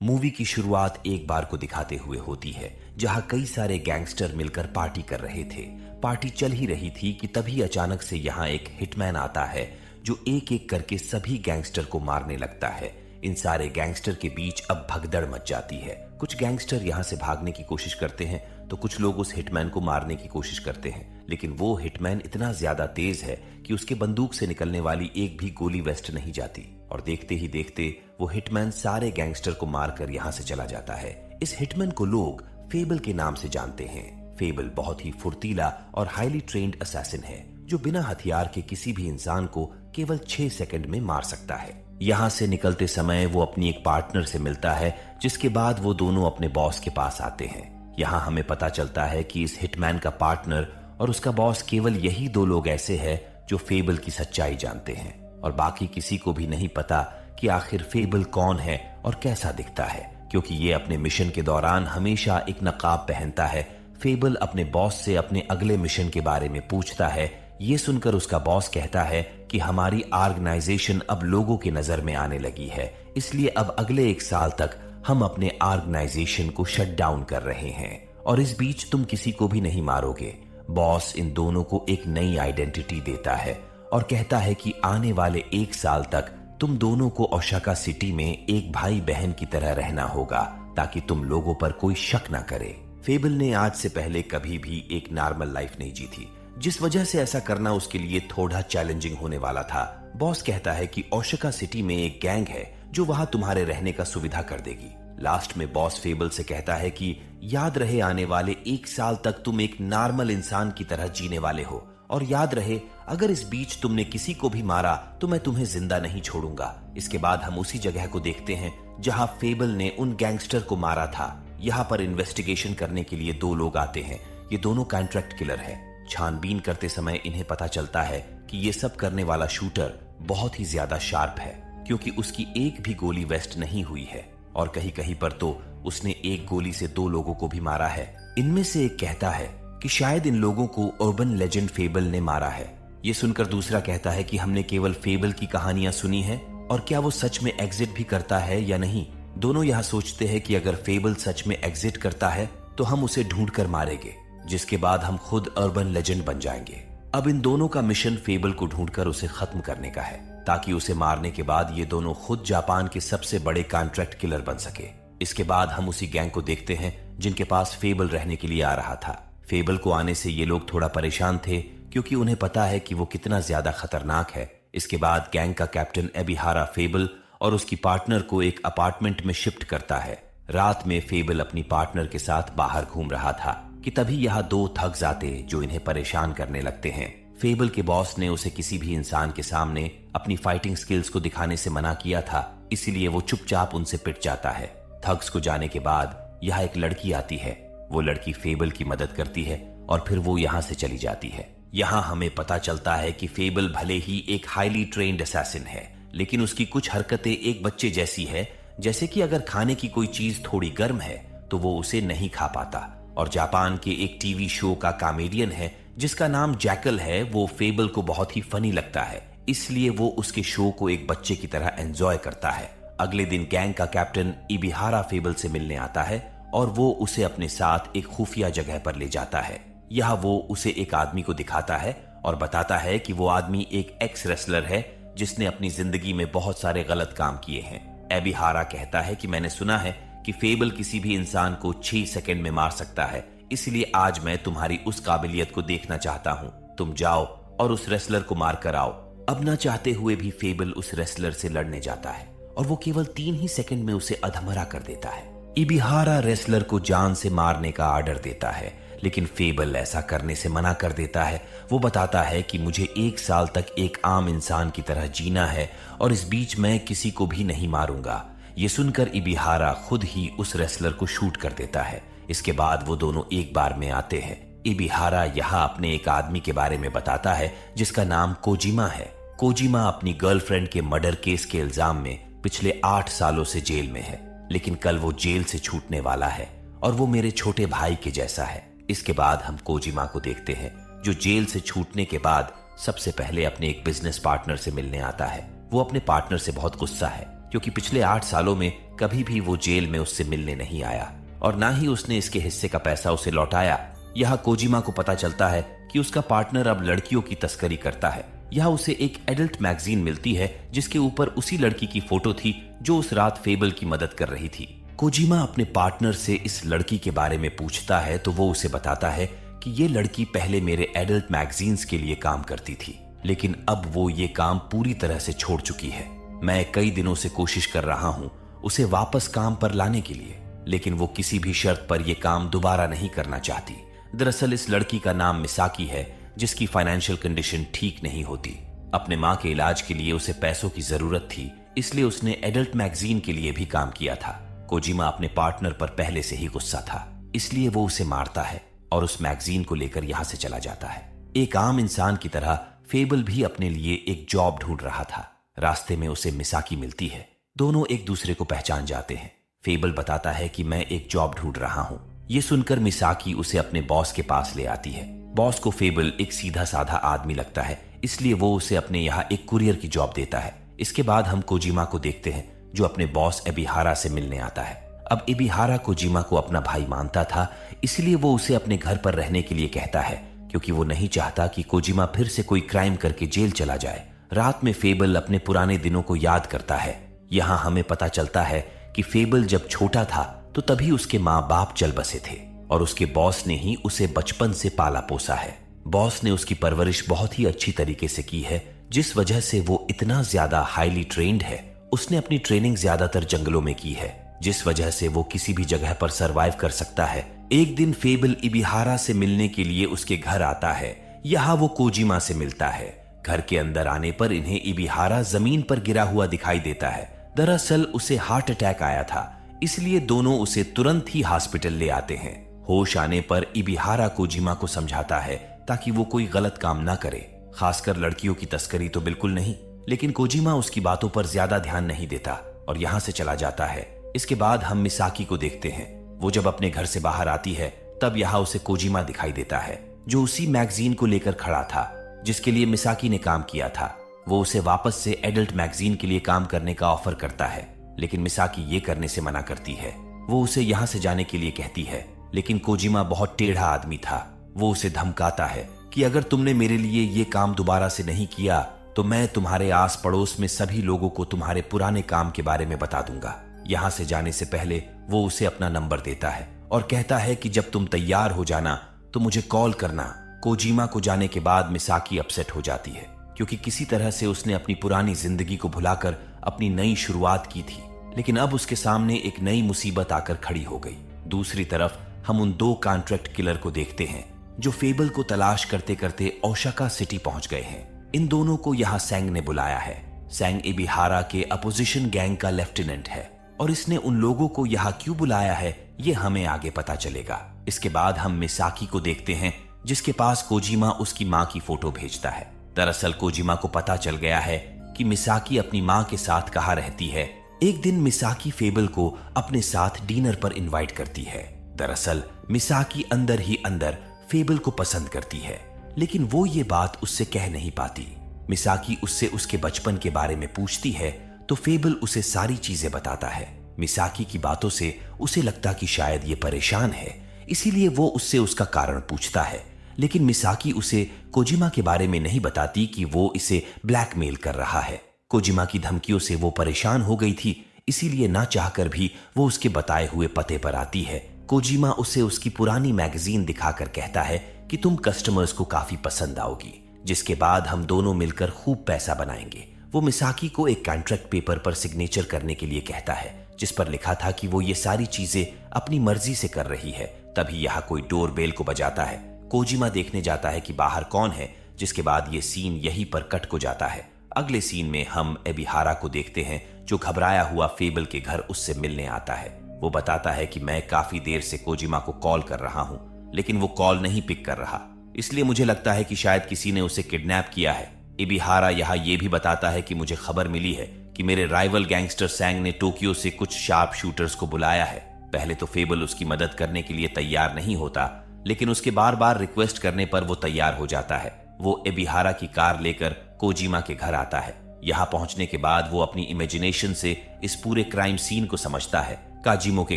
Movie की शुरुआत एक बार को दिखाते हुए होती है जहां कई सारे गैंगस्टर मिलकर पार्टी कर रहे थे। पार्टी चल ही रही थी कि तभी अचानक से यहाँ एक हिटमैन आता है जो एक एक करके सभी गैंगस्टर को मारने लगता है। इन सारे गैंगस्टर के बीच अब भगदड़ मच जाती है। कुछ गैंगस्टर यहाँ से भागने की कोशिश करते हैं तो कुछ लोग उस हिटमैन को मारने की कोशिश करते हैं, लेकिन वो हिटमैन इतना ज्यादा तेज है कि उसके बंदूक से निकलने वाली एक भी गोली वेस्ट नहीं जाती और देखते ही देखते वो हिटमैन सारे गैंगस्टर को मारकर यहाँ से चला जाता है। इस हिटमैन को लोग फेबल के नाम से जानते हैं। फेबल बहुत ही फुर्तीला और हाईली ट्रेन्ड असैसिन है जो बिना हथियार के किसी भी इंसान को केवल 6 सेकंड में मार सकता है। यहाँ से निकलते समय वो अपनी एक पार्टनर से मिलता है, जिसके बाद वो दोनों अपने बॉस के पास आते हैं। यहाँ हमें पता चलता है कि इस हिटमैन का पार्टनर और उसका बॉस केवल यही 2 लोग ऐसे हैं जो फेबल की सच्चाई जानते हैं और बाकी किसी को भी नहीं पता कि आखिर फेबल कौन है और कैसा दिखता है, क्योंकि ये अपने मिशन के दौरान हमेशा एक नकाब पहनता है। फेबल अपने बॉस से अपने अगले मिशन के बारे में पूछता है। ये सुनकर उसका बॉस कहता है कि हमारी ऑर्गेनाइजेशन अब लोगों की नजर में आने लगी है, इसलिए अब अगले 1 साल तक हम अपने ऑर्गेनाइजेशन को शट डाउन कर रहे हैं और इस बीच तुम किसी को भी नहीं मारोगे। बॉस इन दोनों को एक नई आइडेंटिटी देता है और कहता है कि आने वाले 1 साल तक तुम दोनों को ओसाका सिटी में एक भाई बहन की तरह रहना होगा ताकि तुम लोगों पर कोई शक ना करे। फेबल ने आज से पहले कभी भी एक नॉर्मल लाइफ नहीं जी थी, जिस वजह से ऐसा करना उसके लिए थोड़ा चैलेंजिंग होने वाला था। बॉस कहता है कि ओसाका सिटी में एक गैंग है जो वहां तुम्हारे रहने का सुविधा कर देगी। लास्ट में बॉस फेबल से कहता है कि याद रहे आने वाले 1 साल तक तुम एक नॉर्मल इंसान की तरह जीने वाले हो और याद रहे अगर इस बीच तुमने किसी को भी मारा तो मैं तुम्हें जिंदा नहीं छोड़ूंगा। इसके बाद हम उसी जगह को देखते हैं जहां फेबल ने उन गैंगस्टर को मारा था। यहाँ पर इन्वेस्टिगेशन करने के लिए 2 लोग आते हैं। ये दोनों कॉन्ट्रैक्ट किलर है। छानबीन करते समय इन्हें पता चलता है कि ये सब करने वाला शूटर बहुत ही ज्यादा शार्प है, क्योंकि उसकी एक भी गोली वेस्ट नहीं हुई है और कहीं कहीं पर तो उसने एक गोली से 2 लोगों को भी मारा है। इनमें से एक कहता है कि शायद इन लोगों को अर्बन लेजेंड फेबल ने मारा है। ये सुनकर दूसरा कहता है कि हमने केवल फेबल की कहानियां सुनी है और क्या वो सच में एग्जिट भी करता है या नहीं। दोनों यहाँ सोचते हैं कि अगर फेबल सच में एग्जिट करता है तो हम उसे ढूंढ कर मारेंगे, जिसके बाद हम खुद अर्बन लेजेंड बन जाएंगे। अब इन दोनों का मिशन फेबल को ढूंढकर उसे खत्म करने का है, ताकि उसे मारने के बाद ये दोनों खुद जापान के सबसे बड़े कॉन्ट्रैक्ट किलर बन सके। इसके बाद हम उसी गैंग को देखते हैं जिनके पास फेबल रहने के लिए आ रहा था। फेबल को आने से ये लोग थोड़ा परेशान थे, क्योंकि उन्हें पता है कि वो कितना ज्यादा खतरनाक है। इसके बाद गैंग का कैप्टन एबिहारा फेबल और उसकी पार्टनर को एक अपार्टमेंट में शिफ्ट करता है। रात में फेबल अपनी पार्टनर के साथ बाहर घूम रहा था कि तभी यहाँ 2 थग्स आते जो इन्हें परेशान करने लगते हैं। फेबल के बॉस ने उसे किसी भी इंसान के सामने अपनी फाइटिंग स्किल्स को दिखाने से मना किया था, इसीलिए वो चुपचाप उनसे पिट जाता है। थग्स को जाने के बाद यहाँ एक लड़की आती है। वो लड़की फेबल की मदद करती है और फिर वो यहाँ से चली जाती है। यहाँ हमें पता चलता है कि फेबल भले ही एक हाईली ट्रेन्ड असैसिन है, लेकिन उसकी कुछ हरकतें एक बच्चे जैसी है, जैसे कि अगर खाने की कोई चीज थोड़ी गर्म है तो वो उसे नहीं खा पाता। और जापान के एक टीवी शो का कॉमेडियन है जिसका नाम जैकल है, वो फेबल को बहुत ही फनी लगता है, इसलिए वो उसके शो को एक बच्चे की तरह एंजॉय करता है। अगले दिन गैंग का कैप्टन इबिहारा फेबल से मिलने आता है और वो उसे अपने साथ एक खुफिया जगह पर ले जाता है। यहाँ वो उसे एक आदमी को दिखाता है और बताता है कि वो आदमी एक एक्स रेसलर है जिसने अपनी जिंदगी में बहुत सारे गलत काम किए हैं। एबिहारा कहता है कि मैंने सुना है कि फेबल किसी भी इंसान को 6 सेकंड में मार सकता है, इसलिए आज मैं तुम्हारी उस काबिलियत को देखना चाहता हूं। तुम जाओ और उस रेसलर को मार कर आओ। अब ना चाहते हुए भी फेबल उस रेसलर से लड़ने जाता है और वो केवल 3 ही सेकंड में उसे अधमरा कर देता है। इबिहारा रेसलर को जान से मारने का आर्डर देता है, लेकिन फेबल ऐसा करने से मना कर देता है। वो बताता है कि मुझे 1 साल तक एक आम इंसान की तरह जीना है और इस बीच मैं किसी को भी नहीं मारूंगा। ये सुनकर इबिहारा खुद ही उस रेसलर को शूट कर देता है। इसके बाद वो दोनों एक बार में आते हैं। इबिहारा यहाँ अपने एक आदमी के बारे में बताता है जिसका नाम कोजिमा है। कोजिमा अपनी गर्लफ्रेंड के मर्डर केस के इल्जाम में पिछले 8 सालों से जेल में है, लेकिन कल वो जेल से छूटने वाला है और वो मेरे छोटे भाई के जैसा है। इसके बाद हम कोजिमा को देखते हैं जो जेल से छूटने के बाद सबसे पहले अपने एक बिजनेस पार्टनर से मिलने आता है। वो अपने पार्टनर से बहुत गुस्सा है क्योंकि पिछले 8 सालों में कभी भी वो जेल में उससे मिलने नहीं आया और ना ही उसने इसके हिस्से का पैसा उसे लौटाया। यहाँ कोजिमा को पता चलता है कि उसका पार्टनर अब लड़कियों की तस्करी करता है। यहाँ उसे एक एडल्ट मैगजीन मिलती है जिसके ऊपर उसी लड़की की फोटो थी जो उस रात फेबल की मदद कर रही थी। कोजिमा अपने पार्टनर से इस लड़की के बारे में पूछता है तो वो उसे बताता है कि ये लड़की पहले मेरे एडल्ट मैगजीन्स के लिए काम करती थी, लेकिन अब वो ये काम पूरी तरह से छोड़ चुकी है। मैं कई दिनों से कोशिश कर रहा हूँ उसे वापस काम पर लाने के लिए, लेकिन वो किसी भी शर्त पर यह काम दोबारा नहीं करना चाहती। दरअसल इस लड़की का नाम मिसाकी है, जिसकी फाइनेंशियल कंडीशन ठीक नहीं होती। अपने माँ के इलाज के लिए उसे पैसों की जरूरत थी, इसलिए उसने एडल्ट मैगजीन के लिए भी काम किया था। कोजिमा अपने पार्टनर पर पहले से ही गुस्सा था, इसलिए वो उसे मारता है और उस मैगजीन को लेकर यहां से चला जाता है। एक आम इंसान की तरह फेबल भी अपने लिए एक जॉब ढूंढ रहा था। रास्ते में उसे मिसाकी मिलती है। दोनों एक दूसरे को पहचान जाते हैं। फेबल बताता है कि मैं एक जॉब ढूंढ रहा हूं। ये सुनकर मिसाकी उसे अपने बॉस के पास ले आती है। बॉस को फेबल एक सीधा साधा आदमी लगता है, इसलिए वो उसे अपने यहाँ एक कुरियर की जॉब देता है। इसके बाद हम कोजिमा को देखते हैं जो अपने बॉस एबिहारा से मिलने आता है। अब एबिहारा कोजिमा को अपना भाई मानता था, इसलिए वो उसे अपने घर पर रहने के लिए कहता है, क्योंकि वो नहीं चाहता कि कोजिमा फिर से कोई क्राइम करके जेल चला जाए। रात में फेबल अपने पुराने दिनों को याद करता है। यहाँ हमें पता चलता है कि फेबल जब छोटा था तो तभी उसके माँ बाप चल बसे थे और उसके बॉस ने ही उसे बचपन से पाला पोसा है। बॉस ने उसकी परवरिश बहुत ही अच्छी तरीके से की है, जिस वजह से वो इतना ज्यादा हाईली ट्रेन्ड है। उसने अपनी ट्रेनिंग ज्यादातर जंगलों में की है, जिस वजह से वो किसी भी जगह पर सरवाइव कर सकता है। एक दिन फेबल इबिहारा से मिलने के लिए उसके घर आता है। यहाँ वो कोजिमा से मिलता है। घर के अंदर आने पर इन्हें इबिहारा जमीन पर गिरा हुआ दिखाई देता है। दरअसल उसे हार्ट अटैक आया था, इसलिए दोनों उसे तुरंत ही हॉस्पिटल ले आते हैं। होश आने पर इबिहारा कोजिमा को समझाता है ताकि वो कोई गलत काम ना करे, खासकर लड़कियों की तस्करी तो बिल्कुल नहीं। लेकिन कोजिमा उसकी बातों पर ज्यादा ध्यान नहीं देता और यहाँ से चला जाता है। इसके बाद हम मिसाकी को देखते हैं। वो जब अपने घर से बाहर आती है तब यहाँ उसे कोजिमा दिखाई देता है, जो उसी मैगजीन को लेकर खड़ा था जिसके लिए मिसाकी ने काम किया था। वो उसे वापस से एडल्ट मैगजीन के लिए काम करने का ऑफर करता है, लेकिन मिसाकी ये करने से मना करती है। वो उसे यहाँ से जाने के लिए कहती है, लेकिन कोजिमा बहुत टेढ़ा आदमी था। वो उसे धमकाता है कि अगर तुमने मेरे लिए ये काम दोबारा से नहीं किया तो मैं तुम्हारे आस पड़ोस में सभी लोगों को तुम्हारे पुराने काम के बारे में बता दूंगा। यहाँ से जाने से पहले वो उसे अपना नंबर देता है और कहता है कि जब तुम तैयार हो जाना तो मुझे कॉल करना। कोजिमा को जाने के बाद मिसाकी अपसेट हो जाती है, क्योंकि किसी तरह से उसने अपनी पुरानी जिंदगी को भुलाकर अपनी नई शुरुआत की थी, लेकिन अब उसके सामने एक नई मुसीबत आकर खड़ी हो गई। दूसरी तरफ हम उन दो कॉन्ट्रैक्ट किलर को देखते हैं जो फेबल को तलाश करते करते ओसाका सिटी पहुंच गए हैं। इन दोनों को यहाँ सैंग ने बुलाया है। सैंग इबिहारा के अपोजिशन गैंग का लेफ्टिनेंट है और इसने उन लोगों को यहाँ क्यों बुलाया है ये हमें आगे पता चलेगा। इसके बाद हम मिसाकी को देखते हैं जिसके पास कोजिमा उसकी माँ की फोटो भेजता है। दरअसल कोजिमा को पता चल गया है कि मिसाकी अपनी माँ के साथ कहाँ रहती है। एक दिन मिसाकी फेबल को अपने साथ डिनर पर इनवाइट करती है। दरअसल मिसाकी अंदर ही अंदर फेबल को पसंद करती है, लेकिन वो ये बात उससे कह नहीं पाती। मिसाकी उससे उसके बचपन के बारे में पूछती है तो फेबल उसे सारी चीजें बताता है। मिसाकी की बातों से उसे लगता कि शायद ये परेशान है, इसीलिए वो उससे उसका कारण पूछता है। लेकिन मिसाकी उसे कोजिमा के बारे में नहीं बताती कि वो इसे ब्लैकमेल कर रहा है। कोजिमा की धमकियों से वो परेशान हो गई थी, इसीलिए ना चाहकर भी वो उसके बताए हुए पते पर आती है। कोजिमा उसे उसकी पुरानी मैगजीन दिखाकर कहता है कि तुम कस्टमर्स को काफी पसंद आओगी, जिसके बाद हम दोनों मिलकर खूब पैसा बनाएंगे। वो मिसाकी को एक कॉन्ट्रैक्ट पेपर पर सिग्नेचर करने के लिए कहता है, जिस पर लिखा था कि वो ये सारी चीजें अपनी मर्जी से कर रही है। तभी यहाँ कोई डोरबेल को बजाता है। कोजिमा देखने जाता है कि बाहर कौन है, जिसके बाद ये सीन यहीं पर कट को जाता है। अगले सीन में हम एबिहारा को देखते हैं जो घबराया हुआ फेबल के घर उससे मिलने आता है। वो बताता है कि मैं काफी देर से कोजिमा को कॉल कर रहा हूं, लेकिन वो कॉल नहीं पिक कर रहा, इसलिए मुझे लगता है कि शायद किसी ने उसे किडनैप किया है। एबिहारा यहाँ ये भी बताता है कि मुझे खबर मिली है कि मेरे राइवल गैंगस्टर सैंग ने टोक्यो से कुछ शार्प शूटर्स को बुलाया है। पहले तो फेबल उसकी मदद करने के लिए तैयार नहीं होता, लेकिन उसके बार बार रिक्वेस्ट करने पर वो तैयार हो जाता है। वो एबिहारा की कार लेकर कोजिमा के घर आता है। यहाँ पहुंचने के बाद वो अपनी इमेजिनेशन से इस पूरे क्राइम सीन को समझता है। काजिमो के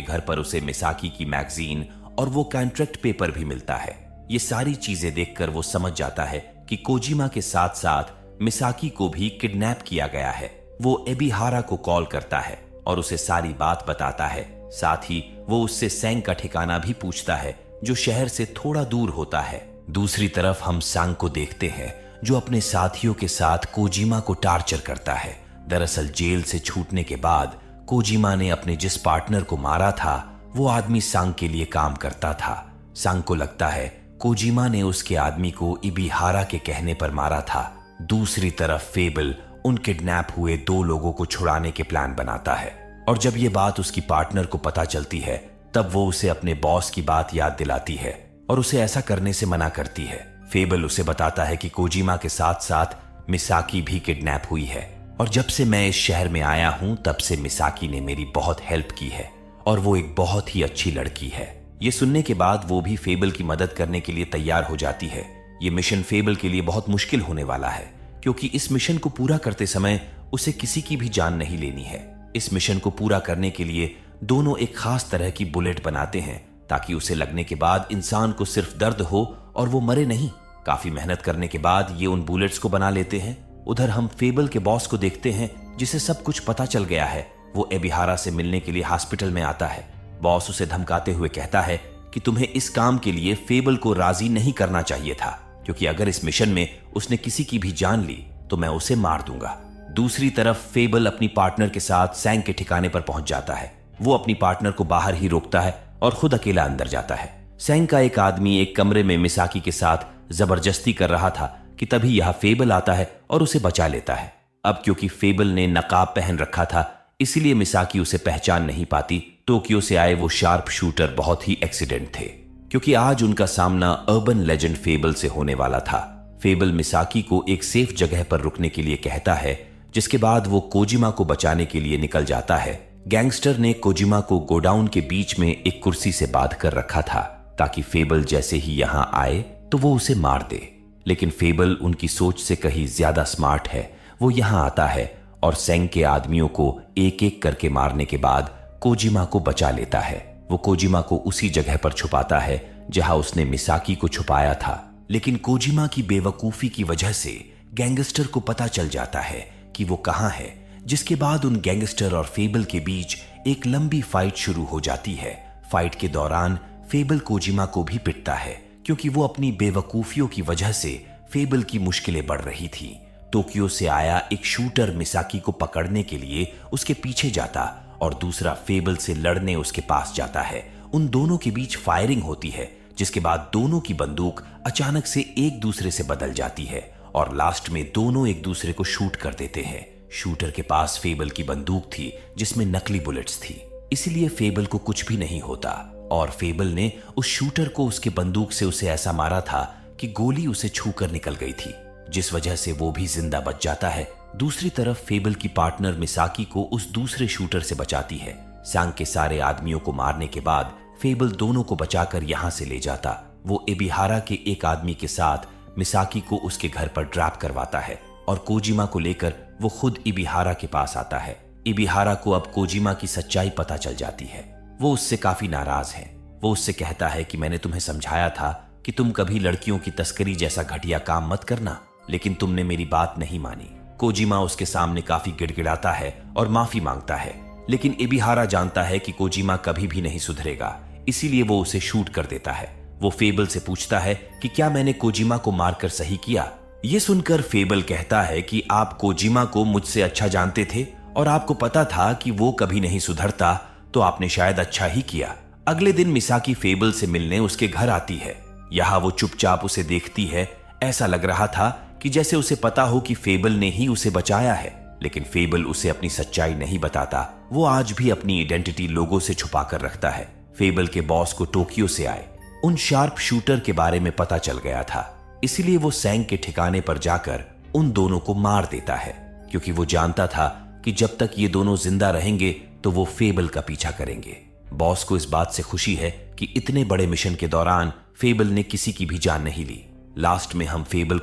घर पर उसे मिसाकी की मैगजीन और वो कॉन्ट्रैक्ट पेपर भी मिलता है। ये सारी चीजें देखकर वो समझ जाता है कि कोजिमा के साथ साथ मिसाकी को भी किडनैप किया गया है। वो एबिहारा को कॉल करता है और उसे सारी बात बताता है। साथ ही वो उससे सैंग का ठिकाना भी पूछता है, जो शहर से थोड़ा दूर होता है। दूसरी तरफ हम सांग को देखते हैं, जो अपने साथियों के साथ कोजिमा को टार्चर करता है। दरअसल जेल से छूटने के बाद कोजिमा ने अपने जिस पार्टनर को मारा था, वो आदमी सांग के लिए काम करता था। सांग को लगता है कोजिमा ने उसके आदमी को इबिहारा के कहने पर मारा था। दूसरी तरफ फेबल उन किडनैप हुए 2 लोगों को छुड़ाने के प्लान बनाता है, और जब ये बात उसकी पार्टनर को पता चलती है, तब वो उसे अपने बॉस की बात याद दिलाती है और उसे ऐसा करने से मना करती है। फेबल उसे बताता है कि कोजिमा के साथ साथ मिसाकी भी किडनैप हुई है, और जब से मैं इस शहर में आया हूं तब से मिसाकी ने मेरी बहुत हेल्प की है, और वो एक बहुत ही अच्छी लड़की है। ये सुनने के बाद वो भी फेबल की मदद करने के लिए तैयार हो जाती है। ये मिशन फेबल के लिए बहुत मुश्किल होने वाला है, क्योंकि इस मिशन को पूरा करते समय उसे किसी की भी जान नहीं लेनी है। इस मिशन को पूरा करने के लिए दोनों एक खास तरह की बुलेट बनाते हैं, ताकि उसे लगने के बाद इंसान को सिर्फ दर्द हो और वो मरे नहीं। काफी मेहनत करने के बाद ये उन बुलेट्स को बना लेते हैं। उधर हम फेबल के बॉस को देखते हैं, जिसे सब कुछ पता चल गया है। वो एबिहारा से मिलने के लिए हॉस्पिटल में आता है। बॉस उसे धमकाते हुए कहता है कि तुम्हें इस काम के लिए फेबल को राजी नहीं करना चाहिए था, क्योंकि अगर इस मिशन में उसने किसी की भी जान ली तो मैं उसे मार दूंगा। दूसरी तरफ फेबल अपनी पार्टनर के साथ सैंग के ठिकाने पर पहुंच जाता है। वो अपनी पार्टनर को बाहर ही रोकता है और खुद अकेला अंदर जाता है। सैंग का एक आदमी एक कमरे में मिसाकी के साथ जबरदस्ती कर रहा था कि तभी यह फेबल आता है और उसे बचा लेता है। अब क्योंकि फेबल ने नकाब पहन रखा था, इसलिए मिसाकी उसे पहचान नहीं पाती। टोक्यो से आए वो शार्प शूटर बहुत ही एक्सीडेंट थे, क्योंकि आज उनका सामना अर्बन लेजेंड फेबल से होने वाला था। फेबल मिसाकी को एक सेफ जगह पर रुकने के लिए कहता है, जिसके बाद वो कोजिमा को बचाने के लिए निकल जाता है। गैंगस्टर ने कोजिमा को गोडाउन के बीच में एक कुर्सी से बांध कर रखा था, ताकि फेबल जैसे ही यहां आए तो वो उसे मार दे। लेकिन फेबल उनकी सोच से कहीं ज्यादा स्मार्ट है। वो यहां आता है और सैंग के आदमियों को एक एक करके मारने के बाद कोजिमा को बचा लेता है। वो कोजिमा को उसी जगह पर छुपाता है जहां उसने मिसाकी को छुपाया था। लेकिन कोजिमा की बेवकूफी की वजह से गैंगस्टर को पता चल जाता है कि वो कहां है, जिसके बाद उन गैंगस्टर और फेबल के बीच एक लंबी फाइट शुरू हो जाती है। फाइट के दौरान फेबल कोजिमा को भी पिटता है, क्योंकि वो अपनी बेवकूफियों की वजह से फेबल की मुश्किलें बढ़ रही थी। टोक्यो से आया एक शूटर मिसाकी को पकड़ने के लिए उसके पीछे जाता और दूसरा फेबल से लड़ने उसके पास जाता है। उन दोनों के बीच फायरिंग होती है, जिसके बाद दोनों की बंदूक अचानक से एक दूसरे से बदल जाती है और लास्ट में दोनों एक दूसरे को शूट कर देते हैं। शूटर के पास फेबल की बंदूक थी, जिसमें नकली बुलेट्स थी, इसलिए फेबल को कुछ भी नहीं होता। और फेबल ने उस शूटर को उसके बंदूक से उसे ऐसा मारा था कि गोली उसे छूकर निकल गई थी, जिस वजह से वो भी जिंदा बच जाता है। दूसरी तरफ फेबल की पार्टनर मिसाकी को उस दूसरे शूटर से बचाती है। सैंग के सारे आदमियों को मारने के बाद फेबल दोनों को बचाकर यहां से ले जाता। वो एबिहारा के एक आदमी के साथ मिसाकी को उसके घर पर ड्रॉप करवाता है और कोजिमा को लेकर वो खुद इबिहारा के पास आता है। इबिहारा को अब कोजिमा की सच्चाई पता चल जाती है। वो उससे काफी नाराज है। वो उससे कहता है कि मैंने तुम्हें समझाया था कि तुम कभी लड़कियों की तस्करी जैसा घटिया काम मत करना, लेकिन तुमने मेरी बात नहीं मानी। कोजिमा उसके सामने काफी गिड़गिड़ाता है और माफी मांगता है, लेकिन इबिहारा जानता है कि कोजिमा कभी भी नहीं सुधरेगा, इसीलिए वो उसे शूट कर देता है। वो फेबल से पूछता है कि क्या मैंने कोजिमा को मारकर सही किया। ये सुनकर फेबल कहता है कि आप कोजिमा को मुझसे अच्छा जानते थे और आपको पता था कि वो कभी नहीं सुधरता, तो आपने शायद अच्छा ही किया। अगले दिन मिसाकी फेबल से मिलने उसके घर आती है। यहाँ वो चुपचाप उसे देखती है। ऐसा लग रहा था कि जैसे उसे पता हो कि फेबल ने ही उसे बचाया है, लेकिन फेबल उसे अपनी सच्चाई नहीं बताता। वो आज भी अपनी आइडेंटिटी लोगों से छुपा कर रखता है। फेबल के बॉस को टोक्यो से आए उन शार्प शूटर के बारे में पता चल गया था, इसलिए वो सैंग के ठिकाने पर जाकर उन दोनों को मार देता है, क्योंकि वो जानता था कि जब तक ये दोनों जिंदा रहेंगे तो वो फेबल का पीछा करेंगे। बॉस को इस बात से खुशी है कि इतने बड़े मिशन के दौरान फेबल ने किसी की भी जान नहीं ली। लास्ट में हम फेबल